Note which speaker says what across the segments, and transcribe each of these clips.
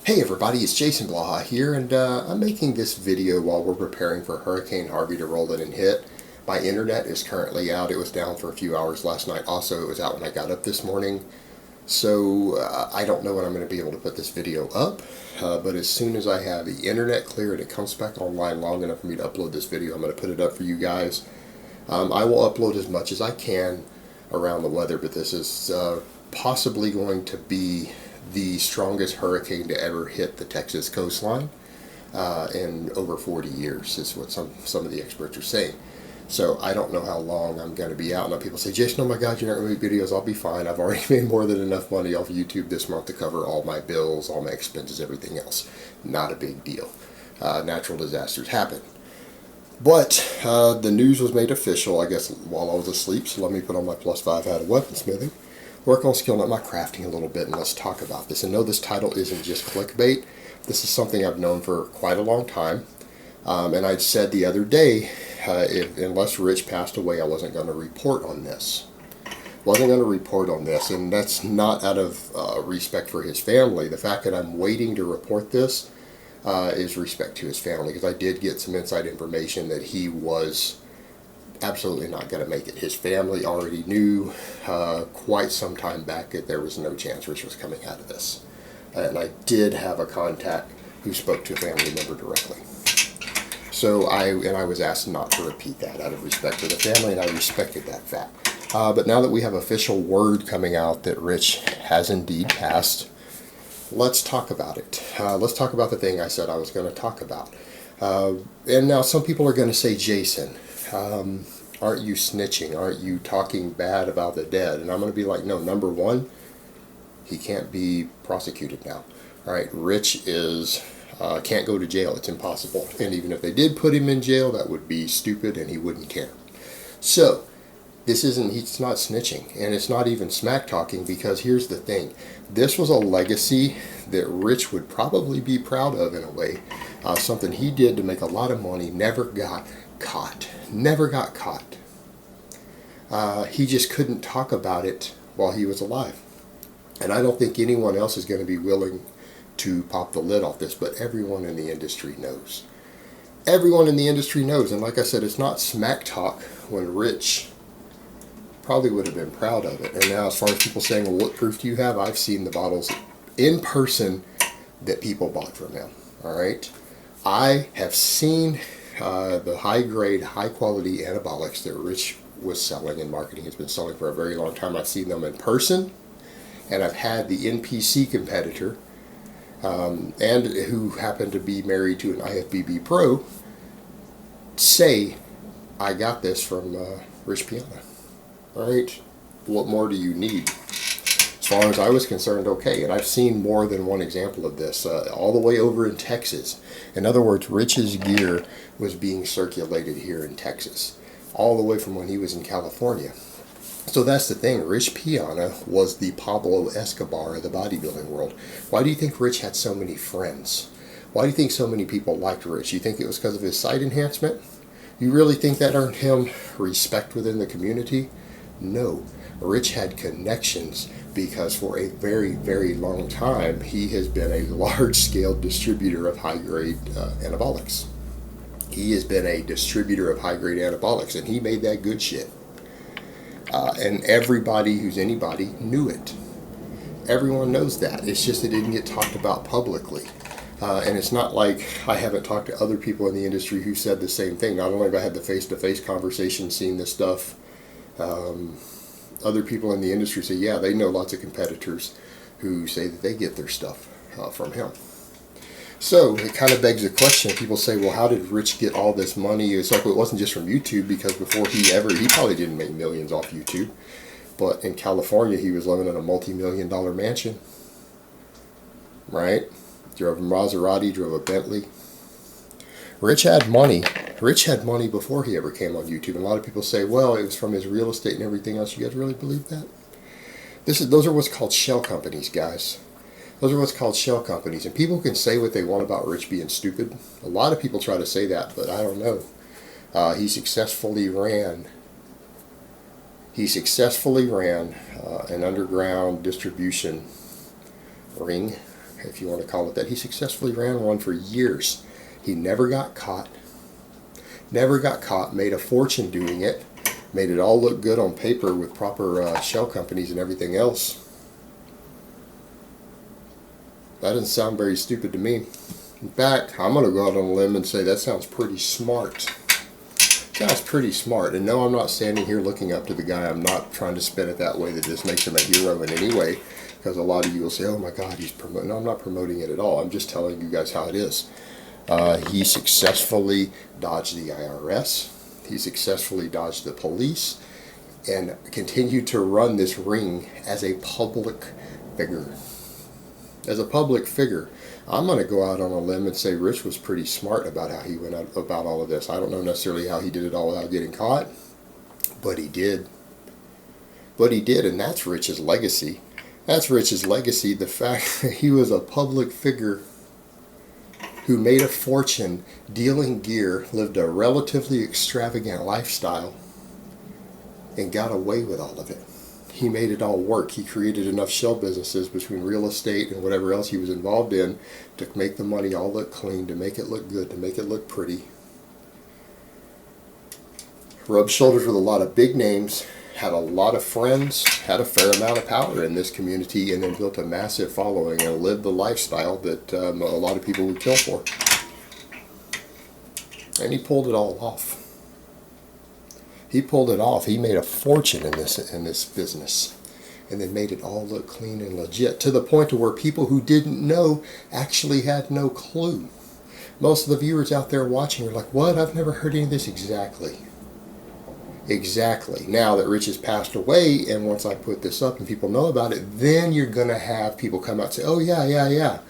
Speaker 1: Hey everybody, it's Jason Blaha here, and I'm making this video while we're preparing for Hurricane Harvey to roll in and hit. My internet is currently out. It was down for a few hours last night. Also, it was out when I got up this morning. So I don't know when I'm going to be able to put this video up, but as soon as I have the internet clear and it comes back online long enough for me to upload this video, I'm going to put it up for you guys. I will upload as much as I can around the weather, but this is possibly going to be the strongest hurricane to ever hit the Texas coastline in over 40 years, is what some of the experts are saying. So I don't know how long I'm going to be out. Now people say, Jason, oh my God, you're not going to make videos. I'll be fine. I've already made more than enough money off of YouTube this month to cover all my bills, all my expenses, everything else. Not a big deal. Natural disasters happen. But the news was made official, I guess, while I was asleep. So let me put on my +5 hat of weaponsmithing, work on skilling up my crafting a little bit, and let's talk about this. And no, this title isn't just clickbait. This is something I've known for quite a long time. And I said the other day, unless Rich passed away, I wasn't going to report on this. And that's not out of respect for his family. The fact that I'm waiting to report this is respect to his family, because I did get some inside information that he was absolutely not going to make it. His family already knew quite some time back that there was no chance Rich was coming out of this. And I did have a contact who spoke to a family member directly. So I was asked not to repeat that out of respect for the family, and I respected that fact. But now that we have official word coming out that Rich has indeed passed, let's talk about it. Let's talk about the thing I said I was going to talk about. And now some people are going to say, Jason, aren't you snitching? Aren't you talking bad about the dead? And I'm going to be like, no, number one, he can't be prosecuted now. All right, Rich can't go to jail. It's impossible. And even if they did put him in jail, that would be stupid and he wouldn't care. So he's not snitching, and it's not even smack talking, because here's the thing. This was a legacy that Rich would probably be proud of in a way. Something he did to make a lot of money, never got caught. He just couldn't talk about it while he was alive. And I don't think anyone else is going to be willing to pop the lid off this, but everyone in the industry knows. Everyone in the industry knows, and like I said, it's not smack talk when Rich probably would have been proud of it. And now as far as people saying, well, what proof do you have? I've seen the bottles in person that people bought from him. All right. I have seen the high-grade, high-quality anabolics that Rich was selling and marketing has been selling for a very long time. I've seen them in person, and I've had the NPC competitor, and who happened to be married to an IFBB pro, say, I got this from Rich Piana. All right, what more do you need? As far as I was concerned, okay. And I've seen more than one example of this, all the way over in Texas. In other words, Rich's gear was being circulated here in Texas, all the way from when he was in California. So that's the thing. Rich Piana was the Pablo Escobar of the bodybuilding world. Why do you think Rich had so many friends? Why do you think so many people liked Rich? You think it was because of his site enhancement? You really think that earned him respect within the community? No. Rich had connections, because for a very, very long time, he has been a large-scale distributor of high-grade anabolics. He has been a distributor of high-grade anabolics, and he made that good shit. And everybody who's anybody knew it. Everyone knows that. It's just it didn't get talked about publicly. And it's not like I haven't talked to other people in the industry who said the same thing. Not only have I had the face-to-face conversation, seen this stuff, other people in the industry say, yeah, they know lots of competitors who say that they get their stuff from him. So it kind of begs the question. People say, well, how did Rich get all this money? It's like, well, it wasn't just from YouTube, because before he probably didn't make millions off YouTube. But in California, he was living in a multi-million-dollar mansion. Right? Drove a Maserati, drove a Bentley. Rich had money. Rich had money before he ever came on YouTube. And a lot of people say, well, it was from his real estate and everything else. You guys really believe that? Those are what's called shell companies, guys. Those are what's called shell companies. And people can say what they want about Rich being stupid. A lot of people try to say that, but I don't know. He successfully ran an underground distribution ring if you want to call it that. He successfully ran one for years. He never got caught. Never got caught. Made a fortune doing it. Made it all look good on paper with proper shell companies and everything else. That doesn't sound very stupid to me. In fact, I'm going to go out on a limb and say that sounds pretty smart. Sounds pretty smart. And no, I'm not standing here looking up to the guy. I'm not trying to spin it that way that this makes him a hero in any way. Because a lot of you will say, oh my God, he's promoting. No, I'm not promoting it at all. I'm just telling you guys how it is. He successfully dodged the IRS. He successfully dodged the police. And continued to run this ring as a public figure. As a public figure. I'm going to go out on a limb and say Rich was pretty smart about how he went about all of this. I don't know necessarily how he did it all without getting caught, but he did. But he did, and that's Rich's legacy. That's Rich's legacy, the fact that he was a public figure who made a fortune dealing gear, lived a relatively extravagant lifestyle, and got away with all of it. He made it all work. He created enough shell businesses between real estate and whatever else he was involved in to make the money all look clean, to make it look good, to make it look pretty. Rubbed shoulders with a lot of big names, had a lot of friends, had a fair amount of power in this community, and then built a massive following and lived the lifestyle that a lot of people would kill for. And he pulled it all off. He pulled it off. He made a fortune in this business, and then made it all look clean and legit, to the point to where people who didn't know actually had no clue. Most of the viewers out there watching are like, what? I've never heard any of this. Exactly. Exactly. Now that Rich has passed away, and once I put this up and people know about it, then you're going to have people come out and say, oh yeah.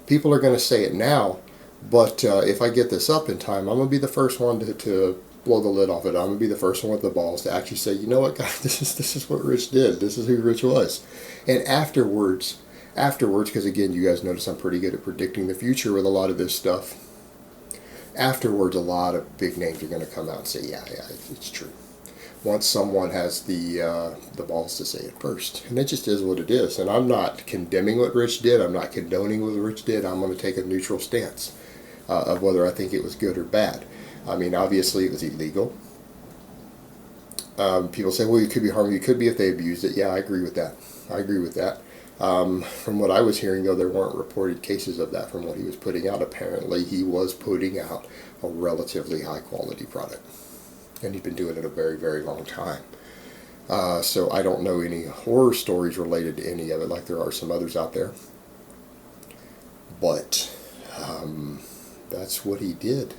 Speaker 1: People are going to say it now, but if I get this up in time, I'm going to be the first one to blow the lid off it. I'm going to be the first one with the balls to actually say, you know what, guys, this is what Rich did. This is who Rich was. And afterwards, because again, you guys notice I'm pretty good at predicting the future with a lot of this stuff. Afterwards, a lot of big names are going to come out and say, yeah, it's true. Once someone has the balls to say it first. And it just is what it is. And I'm not condemning what Rich did. I'm not condoning what Rich did. I'm going to take a neutral stance of whether I think it was good or bad. I mean, obviously it was illegal. People say, well, you could be harmed. You could be if they abused it. Yeah, I agree with that. From what I was hearing, though, there weren't reported cases of that from what he was putting out. Apparently, he was putting out a relatively high-quality product. And he's been doing it a very, very long time. So I don't know any horror stories related to any of it, like there are some others out there. But that's what he did.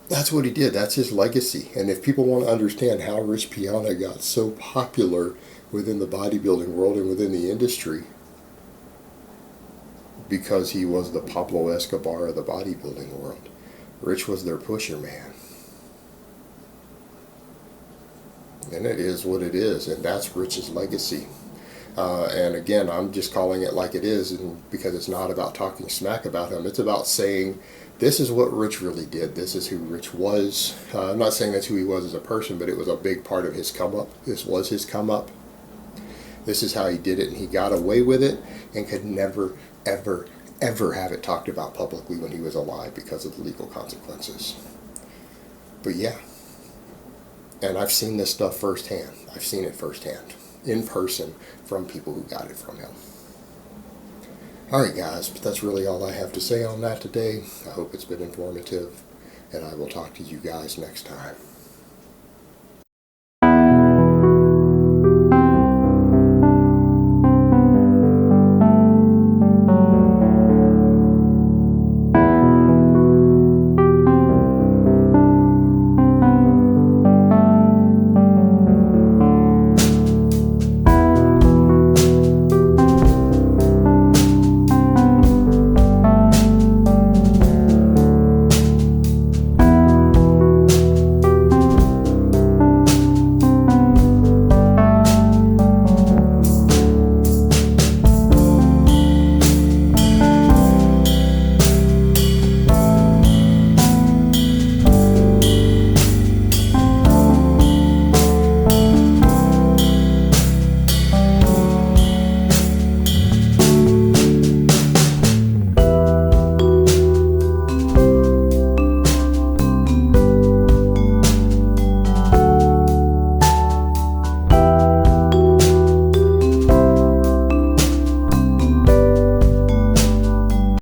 Speaker 1: That's what he did. That's his legacy. And if people want to understand how Rich Piana got so popular within the bodybuilding world and within the industry, because he was the Pablo Escobar of the bodybuilding world. Rich was their pusher man. And it is what it is, and that's Rich's legacy. And again, I'm just calling it like it is, and because it's not about talking smack about him. It's about saying, this is what Rich really did. This is who Rich was. I'm not saying that's who he was as a person, but it was a big part of his come up. This was his come up. This is how he did it, and he got away with it and could never, ever, ever have it talked about publicly when he was alive because of the legal consequences. But yeah. And I've seen this stuff firsthand. I've seen it firsthand, in person, from people who got it from him. Alright guys, but that's really all I have to say on that today. I hope it's been informative, and I will talk to you guys next time.